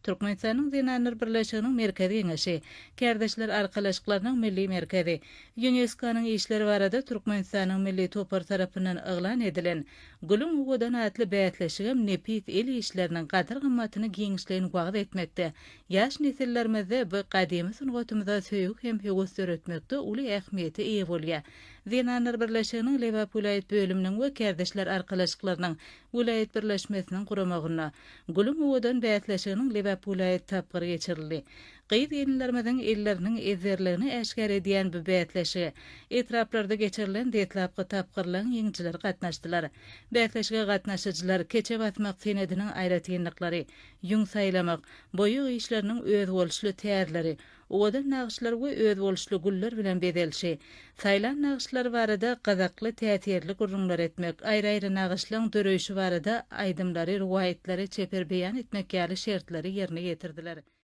Türkmenistanyň Dinanlar Birleşiginiň merkezi geňeşi, Kardeşler Arkalaşyklarynyň milli merkezi, UNESCO-nyň işleri barada Türkmenistanyň milli topar tarapyndan eglan edilen Gülüm uwadan atly bätleşigem nepis el işleriniň gadyr gymmatyny giňişleýän wagt etmekde. Ýaş nesillerimize bu gadymy sungatymyza söýük hem höwes öğretmekde uly ähmiýeti eýe bolýar. Dinanlar Birleşiginiň Liverpool aýat bölüminiň we Kardeşler Arkalaşyklarynyň Wilayet birleşmesiniň guramagyna Gülüm uwadan bätleşiginiň Liverpool aýat tapgyry geçirildi. Gyýy dinlerimiziň elleriniň ezerligini äşkär edýän bu bätleşige etraplarda geçirilen detlapky tapgyrlaryň ýeňçileri gatnaşdylar. Bätleşige gatnaşyjylar keçe batmak senediniň aýratynlyklary, ýüň saýlamak, boýu işleriniň öz bolşly täzleri, owadan nagşylar we öz bolşly güller bilen bedelşi, saýlan nagşylar barada gazakly täsirli gurrunlar etmek, aýry-aýry nagşylaryň döreýşi barada aýdymlary, riwayetlary çeper beýan etmek ýaly şertleri ýerine getirdiler.